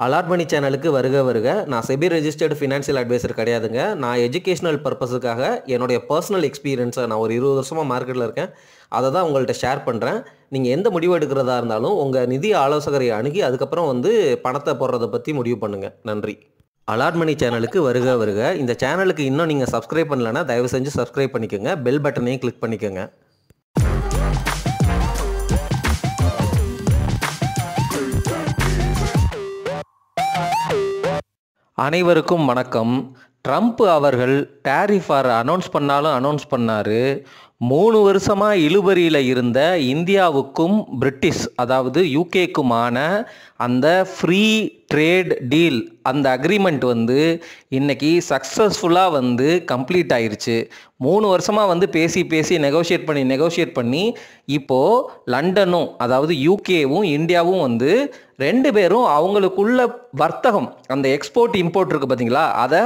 Alert சேனலுக்கு வருக வருக. நான் செபி ரெஜிஸ்டர்டு ஃபினான்ஷியல் அட்வைசர் கிடையாதுங்க. நான் எஜுகேஷனல் பர்பஸுக்காக என்னுடைய பர்சனல் எக்ஸ்பீரியன்ஸை நான் ஒரு 20 வருஷமாக மார்க்கெட்டில் இருக்கேன். அதை தான் உங்கள்கிட்ட ஷேர் பண்ணுறேன். நீங்கள் எந்த முடிவு எடுக்கிறதா இருந்தாலும் உங்கள் நிதி ஆலோசகரை அணுகி அதுக்கப்புறம் பணத்தை போடுறதை பற்றி முடிவு பண்ணுங்கள். நன்றி. அலார்ட் சேனலுக்கு வருக வருக. இந்த சேனலுக்கு இன்னும் நீங்கள் சப்ஸ்கிரைப் பண்ணலைன்னா தயவு செஞ்சு சப்ஸ்கிரைப் பண்ணிக்கோங்க. பெல் பட்டனையும் கிளிக் பண்ணிக்கோங்க. அனைவருக்கும் வணக்கம். ட்ரம்ப் அவர்கள் டேரிஃபார் அனௌன்ஸ் பண்ணார். 3 வருஷமாக இழுபறியில் இருந்த இந்தியாவுக்கும் பிரிட்டிஷ் அதாவது யூகேக்குமான அந்த ஃப்ரீ ட்ரேட் டீல் அந்த அக்ரிமெண்ட் இன்றைக்கி சக்ஸஸ்ஃபுல்லாக கம்ப்ளீட் ஆயிடுச்சு. 3 வருஷமாக பேசி நெகோஷியேட் பண்ணி இப்போது லண்டனும் அதாவது யூகேவும் இந்தியாவும் 2 பேரும் அவங்களுக்குள்ள வர்த்தகம் அந்த எக்ஸ்போர்ட் இம்போர்ட் இருக்குது பார்த்தீங்களா, அதை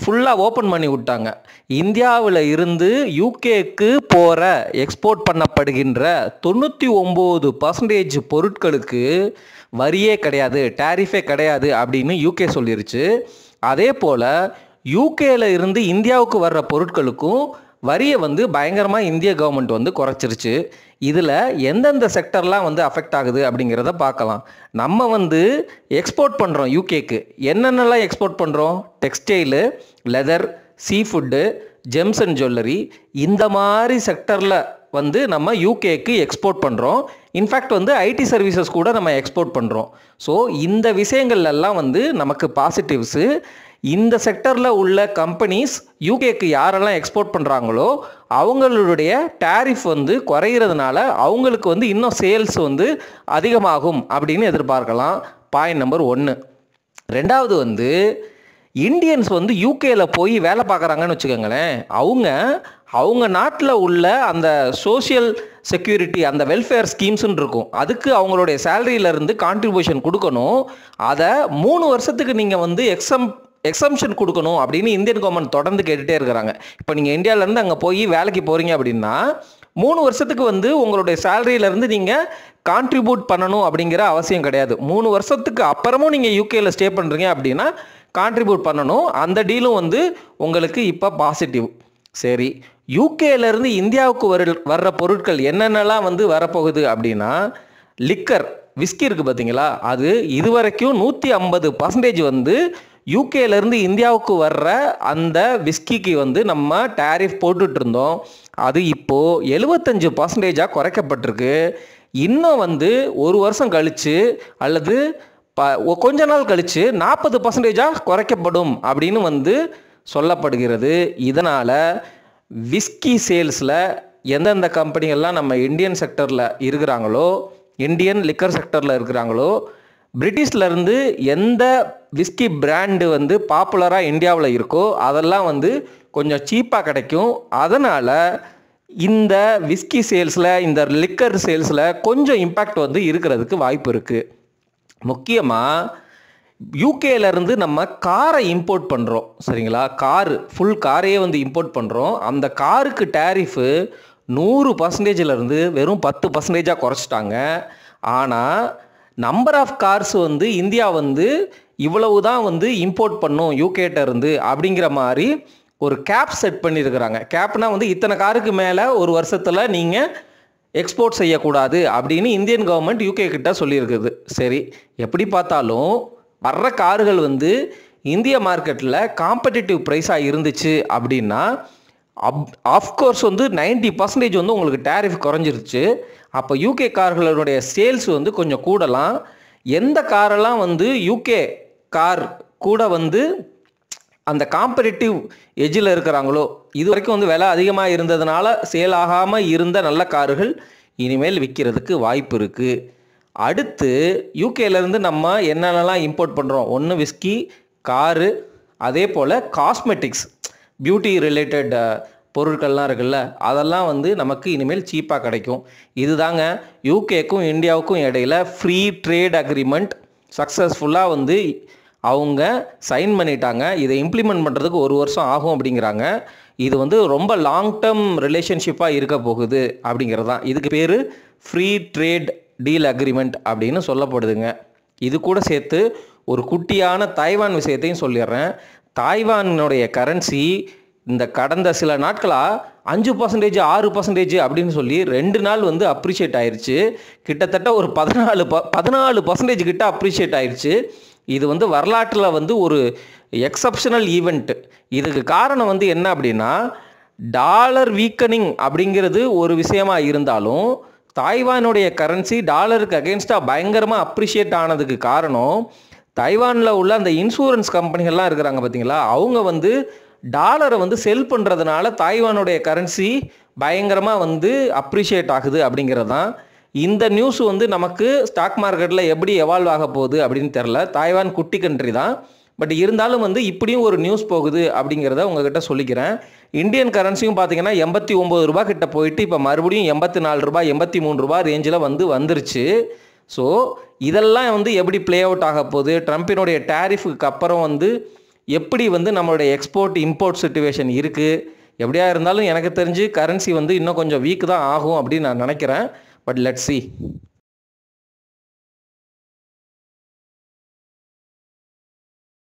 ஃபுல்லாக ஓப்பன் பண்ணி விட்டாங்க. இந்தியாவில் இருந்து யூகேக்கு போகிற எக்ஸ்போர்ட் பண்ணப்படுகின்ற 99% பொருட்களுக்கு வரியே கிடையாது, டேரிஃபே கிடையாது அப்படின்னு யூகே சொல்லிருச்சு. அதே போல் யூகேல இருந்து இந்தியாவுக்கு வர்ற பொருட்களுக்கும் வரியை பயங்கரமாக இந்திய கவர்மெண்ட் குறைச்சிருச்சு. இதில் எந்தெந்த செக்டர்லாம் அஃபெக்ட் ஆகுது அப்படிங்கிறத பார்க்கலாம். நம்ம எக்ஸ்போர்ட் பண்ணுறோம் யூகேக்கு. என்னென்னலாம் எக்ஸ்போர்ட் பண்ணுறோம்? Textile, leather, seafood, gems and jewellery, இந்த மாதிரி செக்டரில் நம்ம யூகேக்கு எக்ஸ்போர்ட் பண்ணுறோம். இன்ஃபேக்ட் ஐடி சர்வீசஸ் கூட நம்ம எக்ஸ்போர்ட் பண்ணுறோம். ஸோ இந்த விஷயங்கள்லாம் நமக்கு பாசிட்டிவ்ஸு. இந்த செக்டரில் உள்ள கம்பெனிஸ் யூகேக்கு யாரெல்லாம் எக்ஸ்போர்ட் பண்ணுறாங்களோ அவங்களுடைய டேரிஃப் குறையிறதுனால அவங்களுக்கு இன்னும் சேல்ஸ் அதிகமாகும் அப்படின்னு எதிர்பார்க்கலாம். Point number 1. ரெண்டாவது இந்தியன்ஸ் யூகேல போய் வேலை பார்க்குறாங்கன்னு வச்சுக்கோங்களேன். அவங்க நாட்டில் உள்ள அந்த சோஷியல் செக்யூரிட்டி அந்த வெல்ஃபேர் ஸ்கீம்ஸ்ன்னு இருக்கும். அதுக்கு அவங்களுடைய சேலரியிலேருந்து கான்ட்ரிபியூஷன் கொடுக்கணும். அதை 3 வருஷத்துக்கு நீங்கள் எக்ஸம்ஷன் கொடுக்கணும் அப்படின்னு இந்தியன் கவர்மெண்ட் தொடர்ந்து கேட்டுகிட்டே இருக்கிறாங்க. இப்போ நீங்கள் இந்தியாவிலேருந்து அங்கே போய் வேலைக்கு போகிறீங்க அப்படின்னா 3 வருஷத்துக்கு உங்களுடைய சேலரியிலேருந்து நீங்கள் கான்ட்ரிபியூட் பண்ணணும் அப்படிங்கிற அவசியம் கிடையாது. 3 வருஷத்துக்கு அப்புறமும் நீங்கள் யூகேயில் ஸ்டே பண்ணுறீங்க அப்படின்னா கான்ட்ரிபியூட் பண்ணணும். அந்த டீலும் உங்களுக்கு இப்போ பாசிட்டிவ். சரி, யூகேலேருந்து இந்தியாவுக்கு வர்ற பொருட்கள் என்னென்னலாம் வரப்போகுது அப்படின்னா, லிக்கர், விஸ்கி இருக்குது பார்த்தீங்களா, அது இதுவரைக்கும் 150% யூகேலேருந்து இந்தியாவுக்கு வர்ற அந்த விஸ்கிக்கு நம்ம டேரிஃப் போட்டுட்டு இருந்தோம். அது இப்போது 75% குறைக்கப்பட்டிருக்கு. இன்னும் 1 வருஷம் கழித்து அல்லது கொஞ்ச நாள் கழித்து 40% குறைக்கப்படும் அப்படின்னு சொல்லப்படுகிறது. இதனால் விஸ்கி சேல்ஸில் எந்தெந்த கம்பெனிகள்லாம் நம்ம இந்தியன் செக்டரில் இருக்கிறாங்களோ, இந்தியன் லிக்கர் செக்டரில் இருக்கிறாங்களோ, பிரிட்டிஷ்லேருந்து எந்த விஸ்கி பிராண்டு பாப்புலராக இந்தியாவில் இருக்கோ அதெல்லாம் கொஞ்சம் சீப்பாக கிடைக்கும். அதனால் இந்த விஸ்கி சேல்ஸில் இந்த லிக்கர் சேல்ஸில் கொஞ்சம் இம்பேக்ட் இருக்கிறதுக்கு வாய்ப்பு இருக்குது. முக்கியமாக யூகேலேருந்து நம்ம காரை இம்போர்ட் பண்ணுறோம் சரிங்களா. ஃபுல் காரையே இம்போர்ட் பண்ணுறோம். அந்த காருக்கு டேரிஃபு 100%லேருந்து வெறும் 10%ஆக குறைச்சிட்டாங்க. ஆனால் நம்பர் ஆஃப் கார்ஸ் இந்தியா இவ்வளவு தான் இம்போர்ட் பண்ணும் யூகேட்ட இருந்து அப்படிங்கிற மாதிரி ஒரு கேப் செட் பண்ணியிருக்கிறாங்க. கேப்னா இத்தனை காருக்கு மேலே ஒரு வருஷத்தில் நீங்கள் எக்ஸ்போர்ட் செய்யக்கூடாது அப்படின்னு இந்தியன் கவர்மெண்ட் யூகே கிட்ட சொல்லியிருக்குது. சரி, எப்படி பார்த்தாலும் வர்ற கார்கள் இந்திய மார்க்கெட்டில் காம்படிட்டிவ் ப்ரைஸாக இருந்துச்சு அப்படின்னா ஆஃப்கோர்ஸ் 90% உங்களுக்கு டேரிஃப் குறைஞ்சிருச்சு. அப்போ யூகே கார்களுடைய சேல்ஸ் கொஞ்சம் கூடலாம். எந்த காரெல்லாம் யூகே கார் கூட அந்த காம்படிட்டிவ் எஜ்ஜில் இருக்கிறாங்களோ, இது வரைக்கும் விலை அதிகமாக இருந்ததுனால சேல் ஆகாமல் இருந்த நல்ல கார்கள் இனிமேல் விற்கிறதுக்கு வாய்ப்பு இருக்குது. அடுத்து யூகேலேருந்து நம்ம என்னென்னலாம் இம்போர்ட் பண்ணுறோம்? 1 விஸ்கி, காரு, அதே போல் காஸ்மெட்டிக்ஸ், பியூட்டி ரிலேட்டட் பொருட்கள்லாம் இருக்குல்ல, அதெல்லாம் நமக்கு இனிமேல் சீப்பாக கிடைக்கும். இதுதாங்க யூகேக்கும் இந்தியாவுக்கும் இடையில் ஃப்ரீ ட்ரேட் அக்ரிமெண்ட் சக்ஸஸ்ஃபுல்லாக அவங்க சைன் பண்ணிட்டாங்க. இதை இம்ப்ளிமெண்ட் பண்ணுறதுக்கு 1 வருஷம் ஆகும் அப்படிங்கிறாங்க. இது ரொம்ப லாங் டேர்ம் ரிலேஷன்ஷிப்பாக இருக்க போகுது அப்படிங்கிறது தான். இதுக்கு பேர் ஃப்ரீ ட்ரேட் டீல் அக்ரிமெண்ட் அப்படின்னு சொல்லப்படுதுங்க. இது கூட சேர்த்து ஒரு குட்டியான தைவான் விஷயத்தையும் சொல்லிடுறேன். தாய்வானுடைய கரன்சி இந்த கடந்த சில நாட்களாக 5%, 6% அப்படின்னு சொல்லி 2 நாள் வந்து அப்ரிஷியேட் ஆயிடுச்சு. கிட்டத்தட்ட ஒரு 14% கிட்ட அப்ரிஷியேட் ஆயிடுச்சு. இது வந்து வரலாற்றில் வந்து ஒரு எக்ஸப்ஷனல் ஈவெண்ட். இதுக்கு காரணம் வந்து என்ன அப்படின்னா, டாலர் வீக்கனிங் அப்படிங்கிறது ஒரு விஷயமா இருந்தாலும் தாய்வானுடைய கரன்சி டாலருக்கு அகெயின்ஸ்டாக பயங்கரமாக அப்ரிஷியேட் ஆனதுக்கு காரணம், தைவானில் உள்ள அந்த இன்சூரன்ஸ் கம்பெனிகள்லாம் இருக்கிறாங்க பார்த்தீங்களா, அவங்க வந்து டாலரை வந்து செல் பண்ணுறதுனால தாய்வானுடைய கரன்சி பயங்கரமாக வந்து அப்ரிஷியேட் ஆகுது அப்படிங்கிறது தான். இந்த நியூஸ் வந்து நமக்கு ஸ்டாக் மார்க்கெட்டில் எப்படி எவால்வ் ஆக போகுது அப்படின்னு தெரில. தாய்வான் குட்டி கண்ட்ரி தான், பட் இருந்தாலும் வந்து இப்படியும் ஒரு நியூஸ் போகுது அப்படிங்கிறத உங்ககிட்ட சொல்லிக்கிறேன். இந்தியன் கரன்சியும் பார்த்தீங்கன்னா 89 ரூபா கிட்ட போயிட்டு இப்போ மறுபடியும் 84 ரூபாய் 83 ரூபா ரேஞ்சில் வந்துருச்சு. ஸோ இதெல்லாம் வந்து எப்படி ப்ளே அவுட் ஆக போகுது, ட்ரம்ப்பினுடைய டேரிஃபுக்கு அப்புறம் வந்து எப்படி வந்து நம்மளுடைய எக்ஸ்போர்ட் இம்போர்ட் சிச்சுவேஷன் இருக்குது, எப்படியா இருந்தாலும் எனக்கு தெரிஞ்சு கரன்சி வந்து இன்னும் கொஞ்சம் வீக் தான் ஆகும் அப்படின்னு நான் நினைக்கிறேன். But let's see.